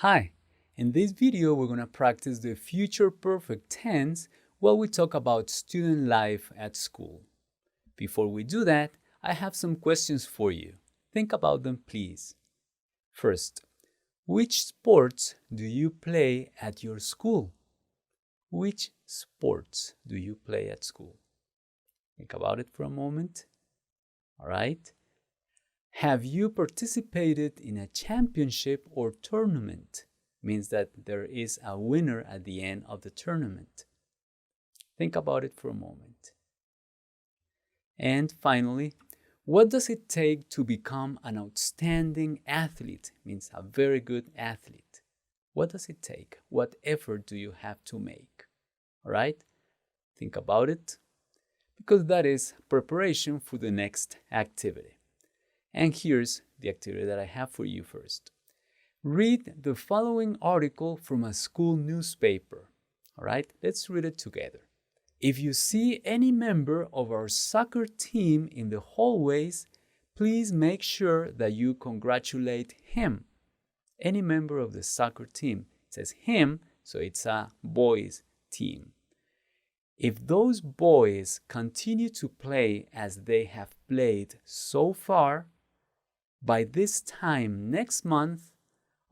Hi, in this video we're going to practice the future perfect tense while we talk about student life at school. Before we do that, I have some questions for you. Think about them, please. First, which sports do you play at your school? Which sports do you play at school? Think about it for a moment. All right. Have you participated in a championship or tournament? Means that there is a winner at the end of the tournament. Think about it for a moment. And finally, what does it take to become an outstanding athlete? Means a very good athlete. What does it take? What effort do you have to make? All right? Think about it, because that is preparation for the next activity. And here's the activity that I have for you first. Read the following article from a school newspaper. All right, let's read it together. If you see any member of our soccer team in the hallways, please make sure that you congratulate him. Any member of the soccer team. It says him, so it's a boys' team. If those boys continue to play as they have played so far, by this time next month,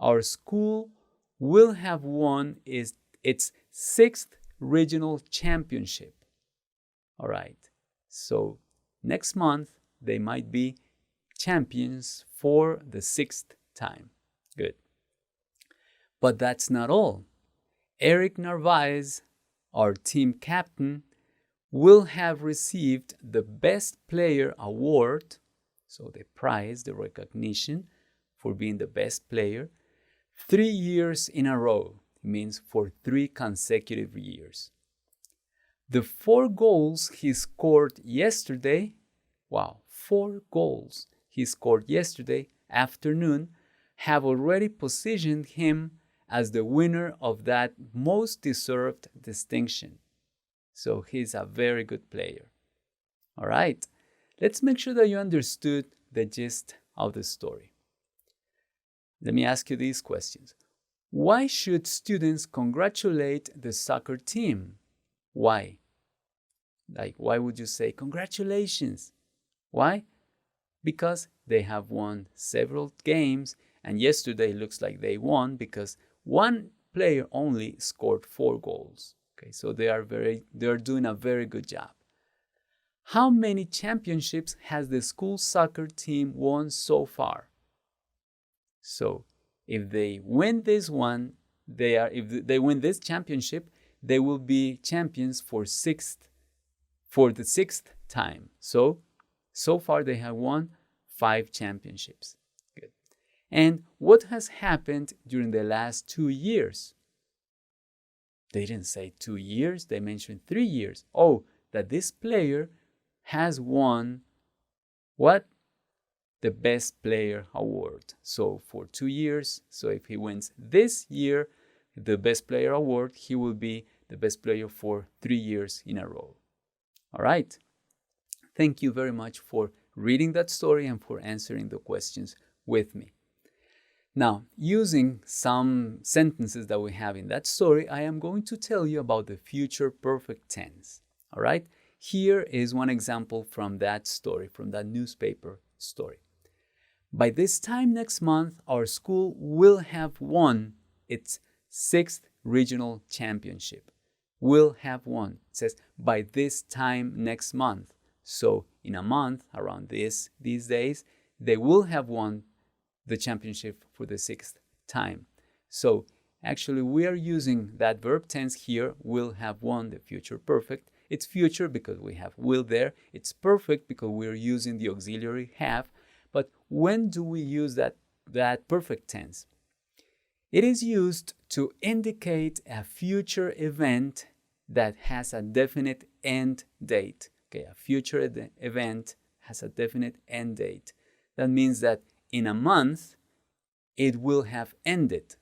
our school will have won its 6th regional championship. All right, so next month, they might be champions for the 6th time. Good. But that's not all. Eric Narvaez, our team captain, will have received the Best Player Award, so the prize, the recognition for being the best player, 3 years in a row. It means for 3 consecutive years. The 4 goals he scored yesterday, 4 goals he scored yesterday afternoon have already positioned him as the winner of that most deserved distinction. So he's a very good player. All right. Let's make sure that you understood the gist of the story. Let me ask you these questions. Why should students congratulate the soccer team? Why? Why would you say congratulations? Why? Because they have won several games, and yesterday looks like they won because one player only scored 4 goals. Okay, so they are doing a very good job. How many championships has the school soccer team won so far? So, if they win this one, if they win this championship, they will be champions for the 6th time. So far they have won 5 championships. Good. And what has happened during the last 2 years? They didn't say 2 years, they mentioned 3 years. Oh, that this player has won what? The Best Player Award. So for 2 years, so if he wins this year, the Best Player Award, he will be the best player for 3 years in a row. All right. Thank you very much for reading that story and for answering the questions with me. Now, using some sentences that we have in that story, I am going to tell you about the future perfect tense. All right. Here is one example from that story, from that newspaper story. By this time next month, our school will have won its 6th regional championship. Will have won. It says by this time next month. So in a month, around these days, they will have won the championship for the 6th time. So actually we are using that verb tense here, will have won, the future perfect. It's future because we have will there. It's perfect because we're using the auxiliary have. But when do we use that perfect tense? It is used to indicate a future event that has a definite end date. Okay, a future event has a definite end date. That means that in a month, it will have ended.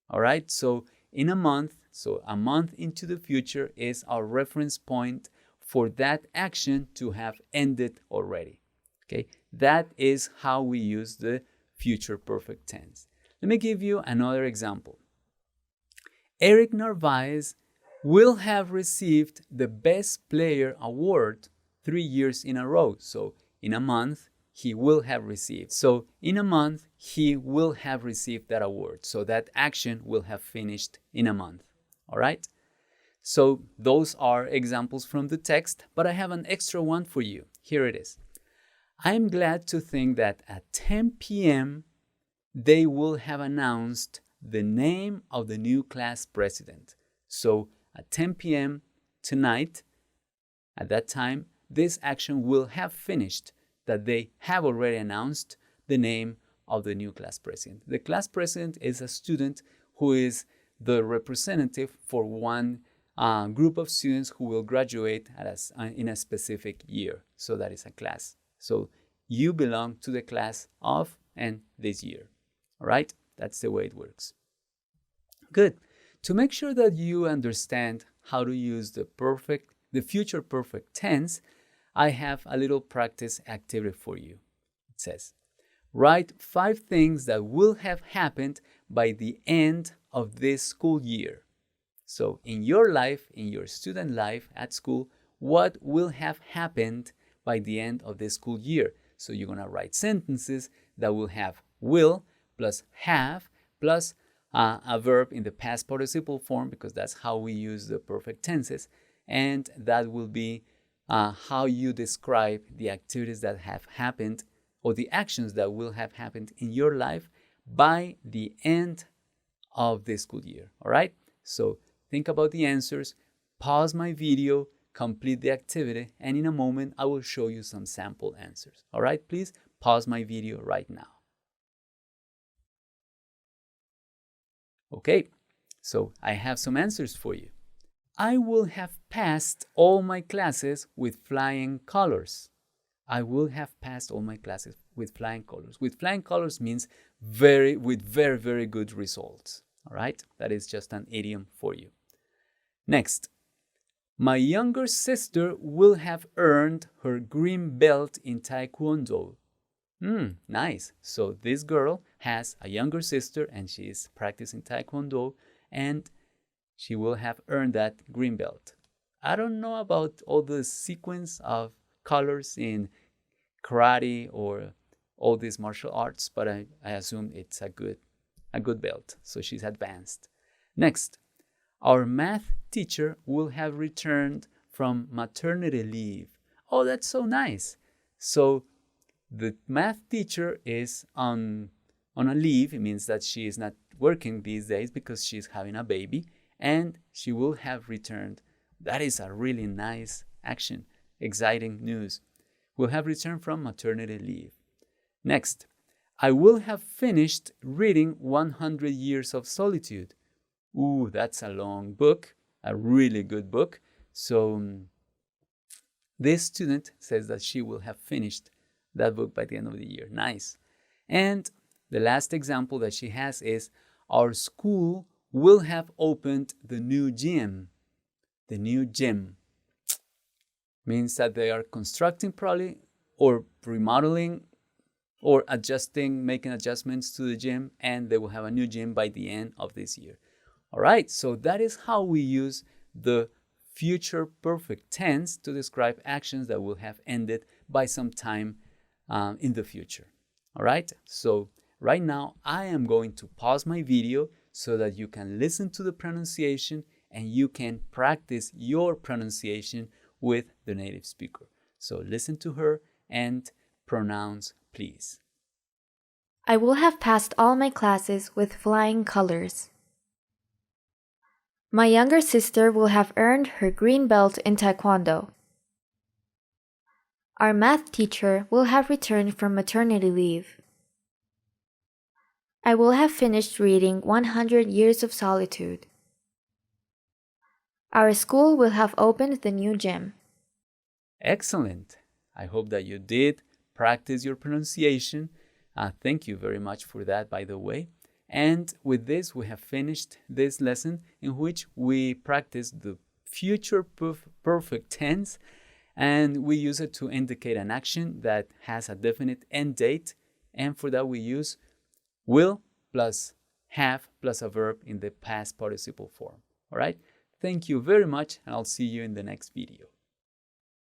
All right, so in a month, so a month into the future is our reference point for that action to have ended already. Okay, that is how we use the future perfect tense. Let me give you another example. Eric Narvaez will have received the Best Player award 3 years in a row. So in a month, he will have received. So in a month, he will have received that award. So that action will have finished in a month. All right? So those are examples from the text, but I have an extra one for you. Here it is. I'm glad to think that at 10 p.m., they will have announced the name of the new class president. So at 10 p.m. tonight, at that time, this action will have finished, that they have already announced the name of the new class president. The class president is a student who is the representative for one group of students who will graduate in a specific year. So that is a class. So you belong to the class of and this year. All right? That's the way it works. Good. To make sure that you understand how to use the future perfect tense, I have a little practice activity for you. It says, write 5 things that will have happened by the end of this school year. So in your life, in your student life at school, what will have happened by the end of this school year? So you're going to write sentences that will have will plus have plus a verb in the past participle form, because that's how we use the perfect tenses. And that will be how you describe the activities that have happened or the actions that will have happened in your life by the end of this school year. All right? So think about the answers, pause my video, complete the activity, and in a moment I will show you some sample answers. All right? Please pause my video right now. Okay, so I have some answers for you. I will have passed all my classes with flying colors. I will have passed all my classes with flying colors. With flying colors means with very, very good results. All right, that is just an idiom for you. Next, my younger sister will have earned her green belt in Taekwondo. Nice. So this girl has a younger sister and she is practicing Taekwondo and she will have earned that green belt. I don't know about all the sequence of colors in karate or all these martial arts, but I assume it's a good belt. So she's advanced. Next, our math teacher will have returned from maternity leave. Oh, that's so nice. So the math teacher is on a leave. It means that she is not working these days because she's having a baby, and she will have returned. That is a really nice action. Exciting news. Will have returned from maternity leave. Next, I will have finished reading 100 Years of Solitude. Ooh, that's a long book, a really good book. So this student says that she will have finished that book by the end of the year. Nice. And the last example that she has is our school will have opened the new gym. The new gym means that they are constructing probably or remodeling or adjusting, making adjustments to the gym, and they will have a new gym by the end of this year. All right, so that is how we use the future perfect tense to describe actions that will have ended by some time in the future. All right, so right now I am going to pause my video so that you can listen to the pronunciation and you can practice your pronunciation with the native speaker. So listen to her and pronounce, please. I will have passed all my classes with flying colors. My younger sister will have earned her green belt in Taekwondo. Our math teacher will have returned from maternity leave. I will have finished reading 100 Years of Solitude. Our school will have opened the new gym. Excellent. I hope that you did practice your pronunciation. Thank you very much for that, by the way. And with this, we have finished this lesson in which we practice the future perfect tense, and we use it to indicate an action that has a definite end date. And for that, we use will plus have plus a verb in the past participle form. All right? Thank you very much, and I'll see you in the next video.